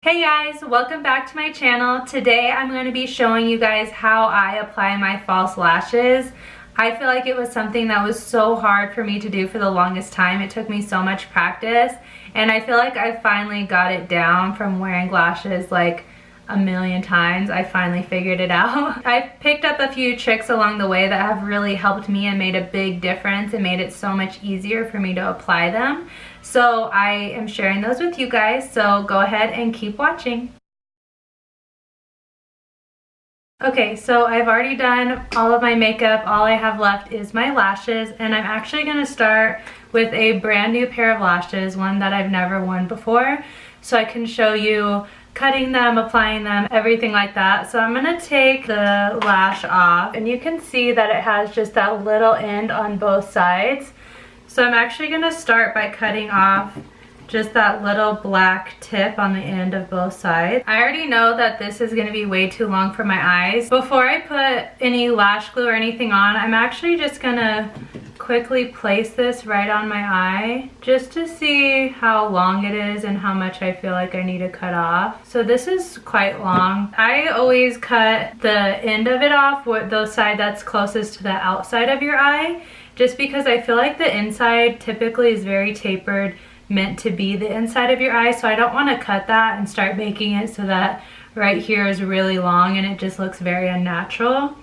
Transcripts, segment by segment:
Hey guys, welcome back to my channel. Today I'm going to be showing you guys how I apply my false lashes. I feel like it was something that was so hard for me to do for the longest time. It took me so much practice, and I feel like I finally got it down from wearing lashes like a million times. I finally figured it out. I've picked up a few tricks along the way that have really helped me and made a big difference and made it so much easier for me to apply them. So I am sharing those with you guys, so go ahead and keep watching. Okay, so I've already done all of my makeup. All I have left is my lashes, and I'm actually gonna start with a brand new pair of lashes, one that I've never worn before, so I can show you cutting them, applying them, everything like that. So I'm gonna take the lash off, and you can see that it has just that little end on both sides. So I'm actually gonna start by cutting off just that little black tip on the end of both sides. I already know that this is gonna be way too long for my eyes. Before I put any lash glue or anything on, I'm actually just gonna quickly place this right on my eye just to see how long it is and how much I feel like I need to cut off. So this is quite long. I always cut the end of it off, the side that's closest to the outside of your eye, just because I feel like the inside typically is very tapered, meant to be the inside of your eye, so I don't want to cut that and start making it so that right here is really long and it just looks very unnatural.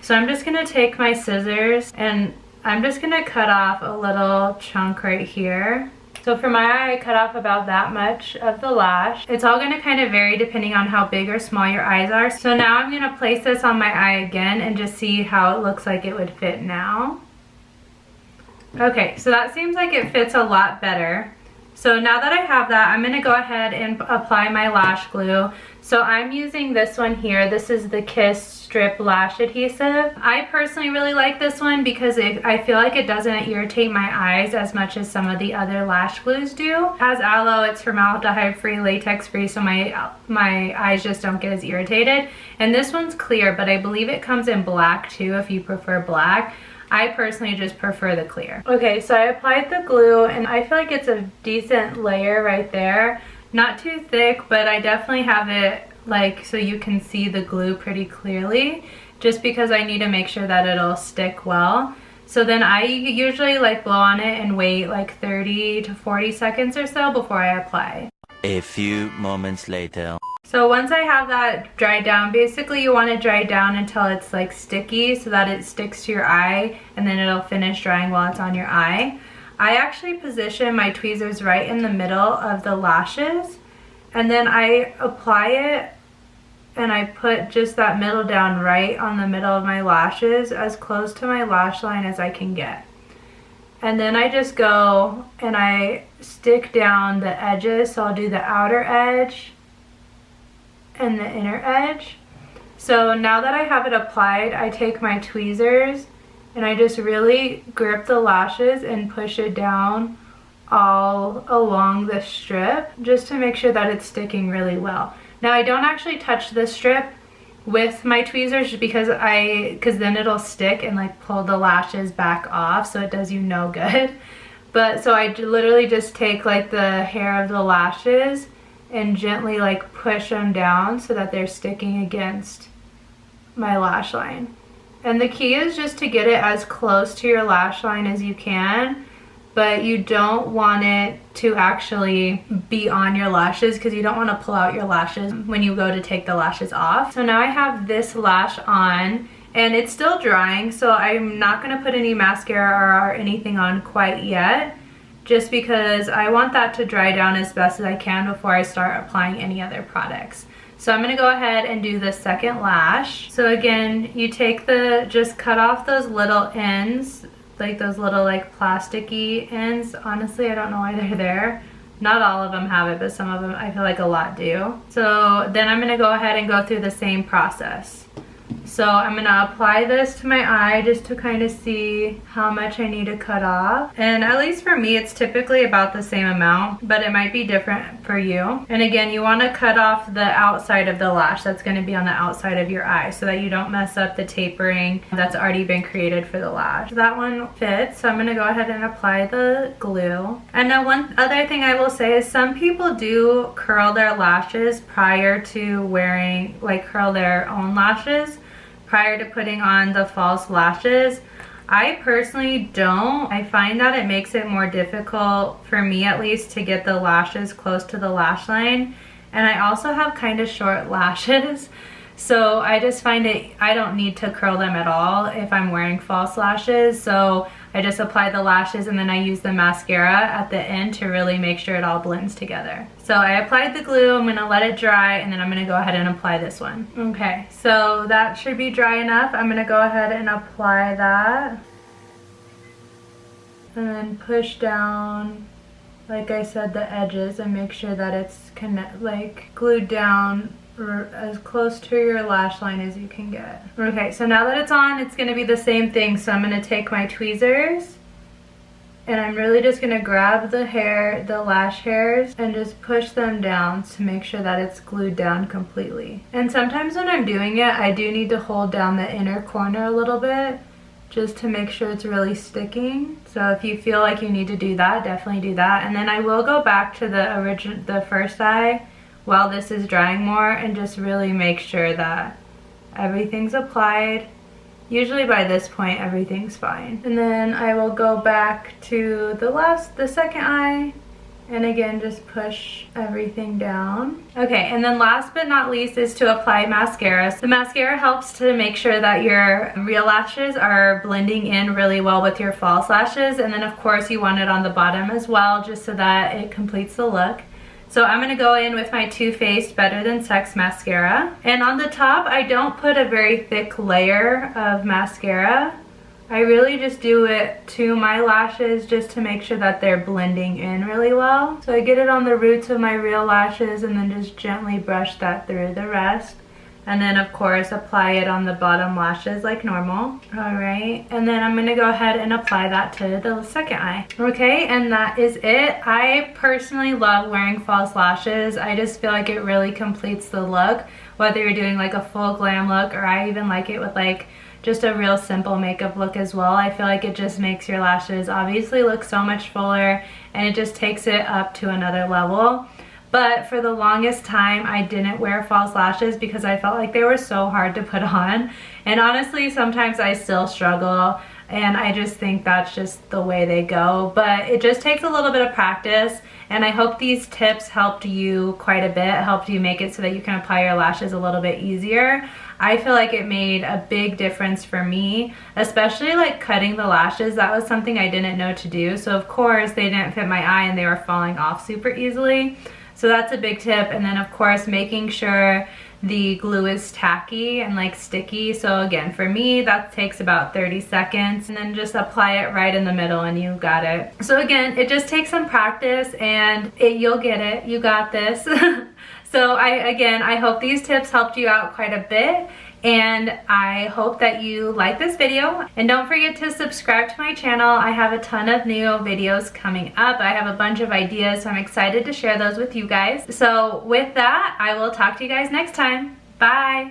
So I'm just going to take my scissors and I'm just going to cut off a little chunk right here. So for my eye, I cut off about that much of the lash. It's all going to kind of vary depending on how big or small your eyes are. So now I'm going to place this on my eye again and just see how it looks like it would fit now. Okay, so that seems like it fits a lot better. So now that I have that, I'm gonna go ahead and apply my lash glue. So I'm using this one here. This is the Kiss Strip Lash Adhesive. I personally really like this one because I feel like it doesn't irritate my eyes as much as some of the other lash glues do. It has aloe, it's formaldehyde-free, latex-free, so my eyes just don't get as irritated. And this one's clear, but I believe it comes in black too if you prefer black. I personally just prefer the clear. Okay, so I applied the glue and I feel like it's a decent layer right there. Not too thick, but I definitely have it like so you can see the glue pretty clearly, just because I need to make sure that it'll stick well. So then I usually like blow on it and wait like 30 to 40 seconds or so before I apply. A few moments later. So once I have that dried down, basically you want to dry it down until it's like sticky so that it sticks to your eye, and then it'll finish drying while it's on your eye. I actually position my tweezers right in the middle of the lashes, and then I apply it and I put just that middle down right on the middle of my lashes, as close to my lash line as I can get. And then I just go and I stick down the edges, so I'll do the outer edge and the inner edge. So now that I have it applied, I take my tweezers and I just really grip the lashes and push it down all along the strip just to make sure that it's sticking really well. Now I don't actually touch the strip with my tweezers because then it'll stick and like pull the lashes back off, so it does you no good. But so I literally just take like the hair of the lashes and gently like push them down so that they're sticking against my lash line. And the key is just to get it as close to your lash line as you can, but you don't want it to actually be on your lashes because you don't want to pull out your lashes when you go to take the lashes off. So now I have this lash on and it's still drying, so I'm not going to put any mascara or anything on quite yet, just because I want that to dry down as best as I can before I start applying any other products. So I'm gonna go ahead and do the second lash. So again, you take just cut off those little ends, like those little like plasticky ends. Honestly, I don't know why they're there. Not all of them have it, but some of them, I feel like a lot do. So then I'm gonna go ahead and go through the same process. So I'm gonna apply this to my eye just to kind of see how much I need to cut off. And at least for me, it's typically about the same amount, but it might be different for you. And again, you wanna cut off the outside of the lash that's gonna be on the outside of your eye so that you don't mess up the tapering that's already been created for the lash. That one fits, so I'm gonna go ahead and apply the glue. And now one other thing I will say is some people do curl their lashes prior to wearing, like curl their own lashes prior to putting on the false lashes. I personally don't. I find that it makes it more difficult, for me at least, to get the lashes close to the lash line. And I also have kind of short lashes, so I just find it, I don't need to curl them at all if I'm wearing false lashes. So I just apply the lashes and then I use the mascara at the end to really make sure it all blends together. So I applied the glue, I'm gonna let it dry, and then I'm gonna go ahead and apply this one. Okay, so that should be dry enough. I'm gonna go ahead and apply that. And then push down, like I said, the edges and make sure that it's glued down as close to your lash line as you can get. Okay, so now that it's on, it's gonna be the same thing. So I'm gonna take my tweezers and I'm really just gonna grab the hair, the lash hairs, and just push them down to make sure that it's glued down completely. And sometimes when I'm doing it, I do need to hold down the inner corner a little bit just to make sure it's really sticking. So if you feel like you need to do that, definitely do that. And then I will go back to the first eye while this is drying more and just really make sure that everything's applied. Usually by this point everything's fine. And then I will go back to the second eye and again just push everything down. Okay, and then last but not least is to apply mascara. The mascara helps to make sure that your real lashes are blending in really well with your false lashes, and then of course you want it on the bottom as well just so that it completes the look. So I'm gonna go in with my Too Faced Better Than Sex mascara. And on the top, I don't put a very thick layer of mascara. I really just do it to my lashes just to make sure that they're blending in really well. So I get it on the roots of my real lashes and then just gently brush that through the rest. And then of course apply it on the bottom lashes like normal. Alright, and then I'm gonna go ahead and apply that to the second eye. Okay, and that is it. I personally love wearing false lashes. I just feel like it really completes the look, whether you're doing like a full glam look, or I even like it with like just a real simple makeup look as well. I feel like it just makes your lashes obviously look so much fuller, and it just takes it up to another level. But for the longest time, I didn't wear false lashes because I felt like they were so hard to put on. And honestly, sometimes I still struggle, and I just think that's just the way they go. But it just takes a little bit of practice, and I hope these tips helped you quite a bit, helped you make it so that you can apply your lashes a little bit easier. I feel like it made a big difference for me, especially like cutting the lashes. That was something I didn't know to do. So of course they didn't fit my eye and they were falling off super easily. So that's a big tip. And then of course making sure the glue is tacky and like sticky. So again, for me that takes about 30 seconds, and then just apply it right in the middle and you got it. So again, it just takes some practice and you'll get it. You got this. So I hope these tips helped you out quite a bit, and I hope that you like this video. And don't forget to subscribe to my channel. I have a ton of new videos coming up. I have a bunch of ideas, so I'm excited to share those with you guys. So with that, I will talk to you guys next time. Bye!